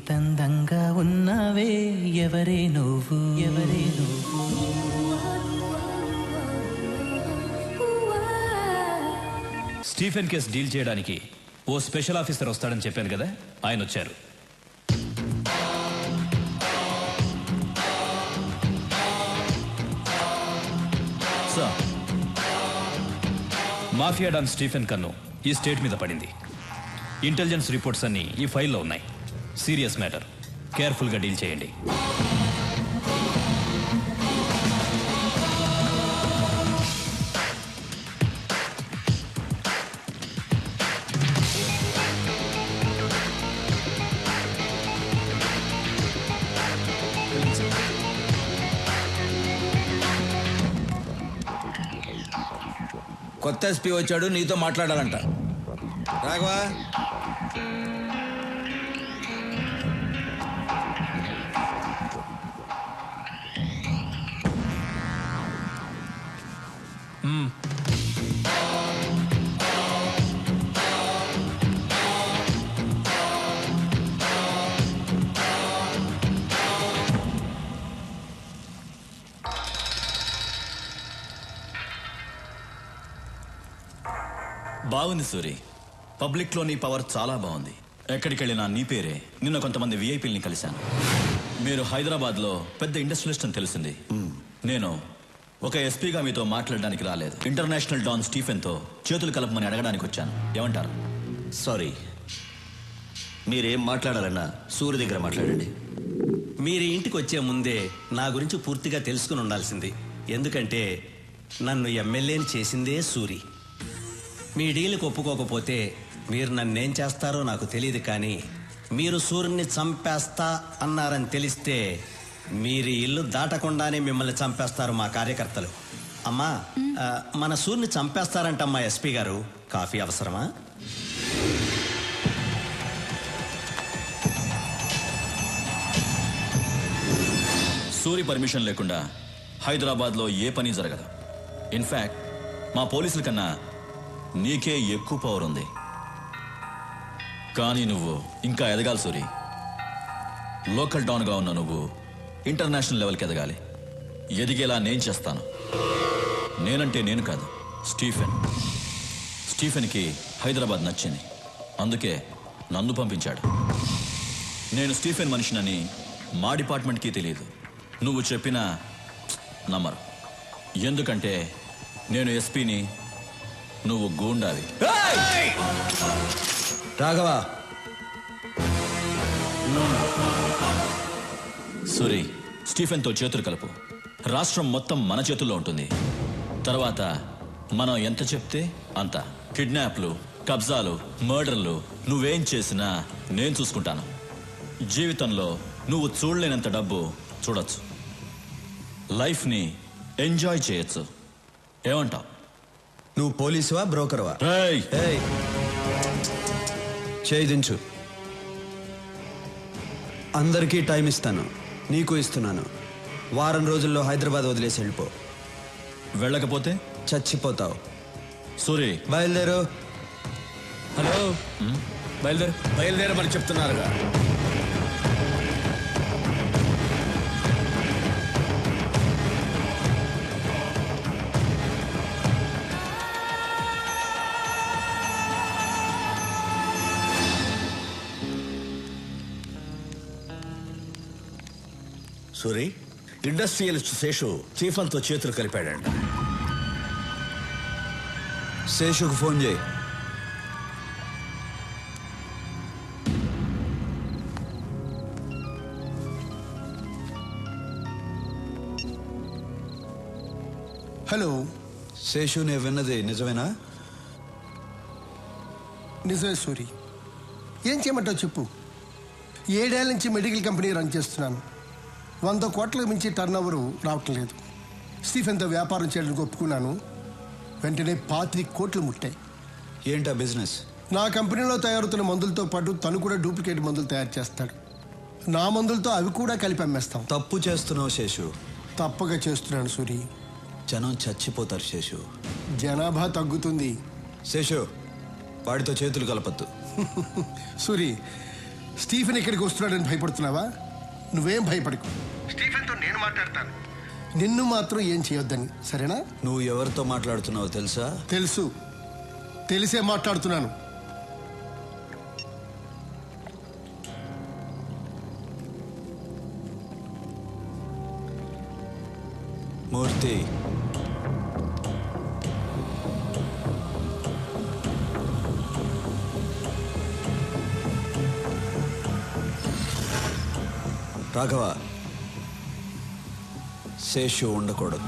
ఇంతందంగా ఉన్నావే ఎవరే నువ్వు స్టీఫెన్ కేస్ డీల్ చేయడానికి ఓ స్పెషల్ ఆఫీసర్ వస్తాడని చెప్పాను కదా, ఆయన వచ్చారు. సార్, మాఫియా డాన్ స్టీఫెన్ కన్ను ఈ స్టేట్ మీద పడింది. ఇంటెలిజెన్స్ రిపోర్ట్స్ అన్నీ ఈ ఫైల్లో ఉన్నాయి. సీరియస్ మ్యాటర్, కేర్ఫుల్గా డీల్ చేయండి. కొత్త ఎస్పీ వచ్చాడు, నీతో మాట్లాడాలంట. రాఘవా, బాగుంది సూరి. పబ్లిక్లో నీ పవర్ చాలా బాగుంది. ఎక్కడికి వెళ్ళినా నీ పేరే. నిన్న కొంతమంది విఐపీలని కలిశాను. మీరు హైదరాబాద్లో పెద్ద ఇండస్ట్రియలిస్ట్ అని తెలిసింది. నేను ఒక ఎస్పీగా మీతో మాట్లాడడానికి రాలేదు. ఇంటర్నేషనల్ డాన్ స్టీఫెన్తో చేతులు కలపమని అడగడానికి వచ్చాను. ఏమంటారు? సారీ, మీరేం మాట్లాడాలన్నా సూర్య దగ్గర మాట్లాడండి. మీరు ఇంటికి వచ్చే ముందే నా గురించి పూర్తిగా తెలుసుకుని ఉండాల్సింది. ఎందుకంటే నన్ను ఎమ్మెల్యేని చేసిందే సూరి. మీ డీల్కి ఒప్పుకోకపోతే మీరు నన్నేం చేస్తారో నాకు తెలియదు, కానీ మీరు సూర్యుని చంపేస్తా అన్నారని తెలిస్తే మీరు ఇల్లు దాటకుండానే మిమ్మల్ని చంపేస్తారు మా కార్యకర్తలు. అమ్మా, మన సూర్యుని చంపేస్తారంటమ్మా ఎస్పీ గారు. కాఫీ అవసరమా? సూరి పర్మిషన్ లేకుండా హైదరాబాద్లో ఏ పని జరగదు. ఇన్ఫ్యాక్ట్ మా పోలీసుల కన్నా నీకే ఎక్కువ పవర్ ఉంది. కానీ నువ్వు ఇంకా ఎదగాలి సూరి. లోకల్ డాన్గా ఉన్న నువ్వు ఇంటర్నేషనల్ లెవెల్కి ఎదగాలి. ఎదిగేలా నేను చేస్తాను. నేనంటే నేను కాదు, స్టీఫెన్కి హైదరాబాద్ నచ్చింది. అందుకే నన్ను పంపించాడు. నేను స్టీఫెన్ మనిషినని మా డిపార్ట్మెంట్కి తెలియదు. నువ్వు చెప్పినా నమ్మరు. ఎందుకంటే నేను ఎస్పీని, నువ్వు గూండావి. రాఘవా, సూరి, స్టీఫెన్తో చేతులు కలుపు. రాష్ట్రం మొత్తం మన చేతుల్లో ఉంటుంది. తర్వాత మనం ఎంత చెప్తే అంత. కిడ్నాప్లు, కబ్జాలు, మర్డర్లు నువ్వేం చేసినా నేను చూసుకుంటాను. జీవితంలో నువ్వు చూడలేనంత డబ్బు చూడొచ్చు. లైఫ్ని ఎంజాయ్ చేయొచ్చు. ఏమంటావు? నువ్వు పోలీసువా, బ్రోకర్వా? చేయి దించు. అందరికీ టైం ఇస్తాను, నీకు ఇస్తున్నాను. వారం రోజుల్లో హైదరాబాద్ వదిలేసి వెళ్ళిపో. వెళ్ళకపోతే చచ్చిపోతావు. సూరి, బయలుదేరు. హలో, బయలుదేరమని చెప్తున్నారుగా. సూరి, ఇండస్ట్రియలిస్ట్ శేషు చీఫ్తో చేతులు కలిపాడంట. శేషుకు ఫోన్ చేయి. హలో శేషు, నేను విన్నది నిజమేనా? నిజమే సూరి. ఏం చేయమంటావు చెప్పు. 7 ఏళ్ల నుంచి మెడికల్ కంపెనీ రన్ చేస్తున్నాను. 100 కోట్లకు మించి టర్న్ ఓవర్ రావటం లేదు. స్టీఫెన్తో వ్యాపారం చేయడానికి ఒప్పుకున్నాను. వెంటనే 25 కోట్లు ముట్టాయి. ఏంటా బిజినెస్? నా కంపెనీలో తయారవుతున్న మందులతో పాటు తను కూడా డూప్లికేట్ మందులు తయారు చేస్తాడు. నా మందులతో అవి కూడా కలిపి అమ్మేస్తాం. తప్పు చేస్తున్నావు శేషు. తప్పక చేస్తున్నాను సూరి. జనం చచ్చిపోతారు శేషు. జనాభా తగ్గుతుంది. శేషు, వాడితో చేతులు కలపద్దు. సూరి, స్టీఫెన్ ఇక్కడికి వస్తున్నాడని భయపడుతున్నావా? నువ్వేం భయపడకు, స్టీఫెన్తో నేను మాట్లాడతాను. నిన్ను మాత్రం ఏం చేయొద్దని, సరేనా? నువ్వు ఎవరితో మాట్లాడుతున్నావో తెలుసా? తెలుసు, తెలిసే మాట్లాడుతున్నాను. మూర్తి, రాఘవ, శేషు ఉండకూడదు.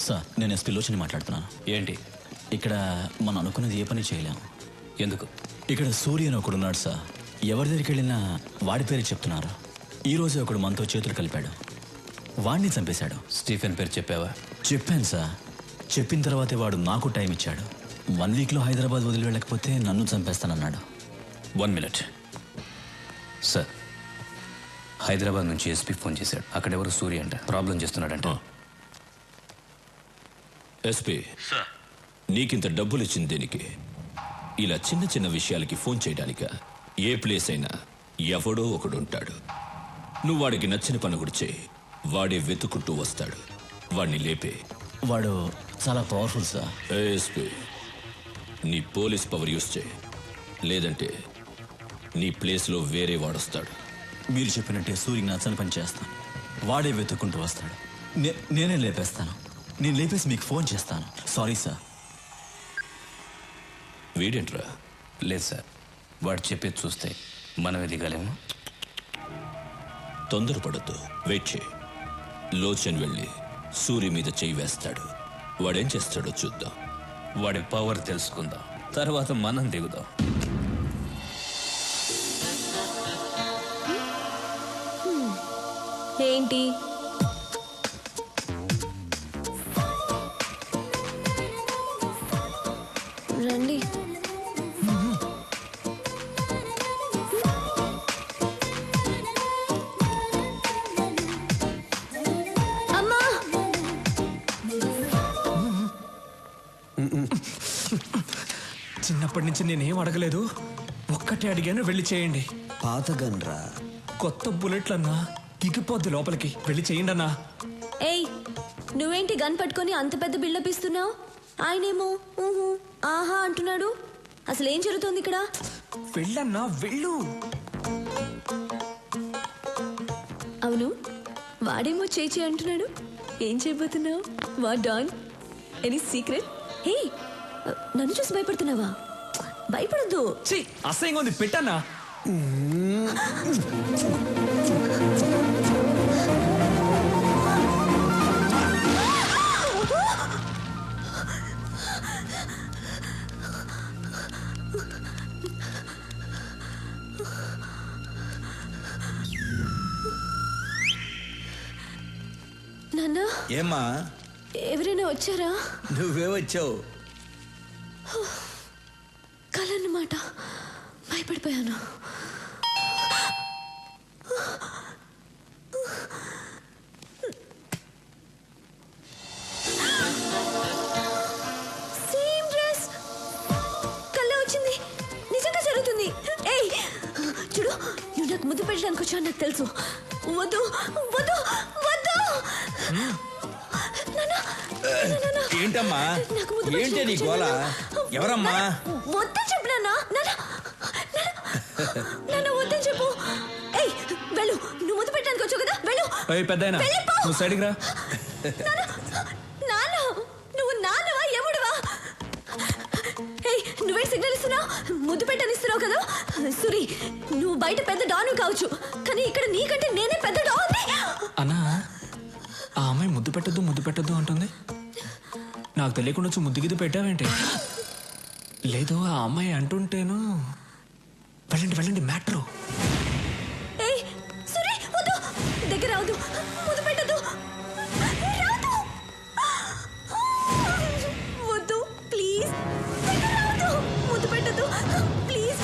సార్, నేను ఎస్పీ లోచని మాట్లాడుతున్నాను. ఏంటి? ఇక్కడ మనం అనుకున్నది ఏ పని చేయలేము. ఎందుకు? ఇక్కడ సూర్య అని ఒకడున్నాడు సార్. ఎవరి దగ్గరికి వెళ్ళినా వాడి పేరు చెప్తున్నారు. ఈ రోజే ఒకడు మనతో చేతులు కలిపాడు, వాడిని చంపేశాడు. స్టీఫెన్ పేరు చెప్పావా? చెప్పాను సార్. చెప్పిన తర్వాతే వాడు నాకు టైం ఇచ్చాడు. 1 వీక్లో హైదరాబాద్ వదిలి వెళ్ళకపోతే నన్ను చంపేస్తానన్నాడు. 1 మినిట్ సార్. హైదరాబాద్ నుంచి ఎస్పీ ఫోన్ చేశాడు. అక్కడెవరు సూర్య అంట ప్రాబ్లం చేస్తున్నాడంట. ఎస్పీ, నీకింత డబ్బులు ఇచ్చింది దేనికి? ఇలా చిన్న చిన్న విషయాలకి ఫోన్ చేయడానిక? ఏ ప్లేస్ అయినా ఎవడో ఒకడు ఉంటాడు. నువ్వు వాడికి నచ్చిన పని కూడా చేయి, వాడే వెతుకుంటూ వస్తాడు. వాడిని లేపే. వాడు చాలా పవర్ఫుల్ సార్. ఎస్పీ, నీ పోలీస్ పవర్ యూస్ చేయి, లేదంటే నీ ప్లేస్లో వేరే వాడొస్తాడు. మీరు చెప్పినట్టే సూర్యకి నచ్చని పని చేస్తాను. వాడే వెతుక్కుంటూ వస్తాడు. నేనే లేపేస్తాను. నేను లేపేసి మీకు ఫోన్ చేస్తాను. Sorry sir. వీడేంట్రా? లేదు సార్, వాడు చెప్పేది చూస్తే మనం ఎదిగలేము. తొందరపడద్దు, వెయిట్ చేయి. లోచన్ వెళ్ళి సూర్య మీద చేయి వేస్తాడు. వాడేం చేస్తాడో చూద్దాం. వాడి పవర్ తెలుసుకుందాం, తర్వాత మనం దిగుదాం. ఏంటి? రండి. అమ్మా! చిన్నప్పటి నుంచి నేనేం అడగలేదు, ఒక్కటే అడిగాను, వెళ్ళి చేయండి. పాత గన్రా. కొత్త బుల్లెట్లన్నా దిగిపోద్ది లోపలికి, వెళ్ళి చేయండి అన్నా. ఏయ్, నువ్వేంటి గన్ పట్టుకొని అంత పెద్ద బిల్డప్ ఇస్తున్నావు? ఆయనేమో ఊహు ఆహా అంటున్నాడు. అసలు ఏం జరుగుతుంది ఇక్కడ? వెళ్ళన్నా, వెళ్ళు. అవును, వాడేమో చేచి అంటున్నాడు. ఏం చేయబోతున్నావు? వా డాన్, ఎనీ సీక్రెట్? హే, నన్ను చూసి భయపడుతున్నావా? భయపడద్దు. అసహ్యంగా ఉంది, పెట్టన్నా. నాన్న, ఏమ్మా? ఎవరైనా వచ్చారా? నువ్వే వచ్చావు. కలన్నమాట, భయపడిపోయాను. పెట్టడానికి వచ్చాను నాకు తెలుసు. వద్దు వద్దు వద్దు. ఏంటమ్మా నాకు ముద్దు ఏంటి నీ పెట్టడానికి గోల? వచ్చాను. ఎవరమ్మా? వద్దని చెప్పు నాన్న. నాన్న వద్దని చెప్పు. ఏయ్ వెళ్ళు, నువ్వు ముద్దు పెట్టడానికి వచ్చావు కదా, వెళ్ళు. పెద్దాయన వెళ్ళిపో. నువ్వు సైడ్కి రా. నాన్న నువ్వు నాన్నవా ఎముడువా? ఏయ్ నువ్వే సిగ్నల్ ఇస్తున్నావు, ముద్దు పెట్టనిస్తున్నావు కదా. సురి నువ్వు బయట పెద్ద డాను కావచ్చు, కానీ ఇక్కడ నీకంటే నేనే పెద్ద డాన్ని. అన్నా ఆ అమ్మాయి ముద్దు పెట్టద్దు అంటుంది. నాకు తెలియకుండా వచ్చి ముద్దు గిద్దు పెట్టావేంటి? లేదు ఆ అమ్మాయి అంటుంటేను. వెళ్ళండి మ్యాట్రు. ఏయ్ సురి వద్దు, దగ్గర రావద్దు, ముద్దు పెట్టద్దు, రావద్దు, వద్దు ప్లీజ్, దగ్గర రావద్దు, ముద్దు పెట్టద్దు ప్లీజ్,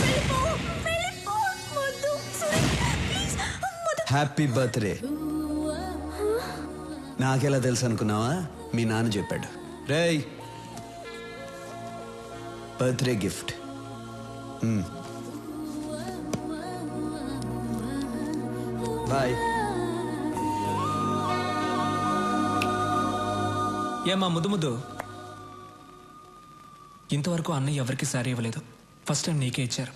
వెళ్ళిపో వద్దు సురి ప్లీజ్, ముద్దు. Happy birthday. నాకెలా తెలుసు అనుకున్నావా? మీ నాన్న చెప్పాడు. రేయ్ బర్త్డే గిఫ్ట్. బాయ్. ఏమా ముద్దు ఇంతవరకు అన్నయ్య ఎవరికి సారీ ఇవ్వలేదు. ఫస్ట్ టైం నీకే ఇచ్చారు.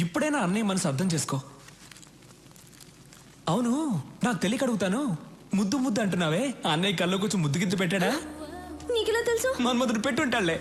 ఇప్పుడైనా అన్నయ్య మనసు అర్థం చేసుకో. అవును నాకు తెలియక అడుగుతాను, ముద్దు అంటున్నావే, అన్నయ్య కల్లో కూర్చొని ముద్దు గిద్దు పెట్టాడా? నీకెలా తెలుసు? మన్మధుడు పెట్టుంటాళ్లే.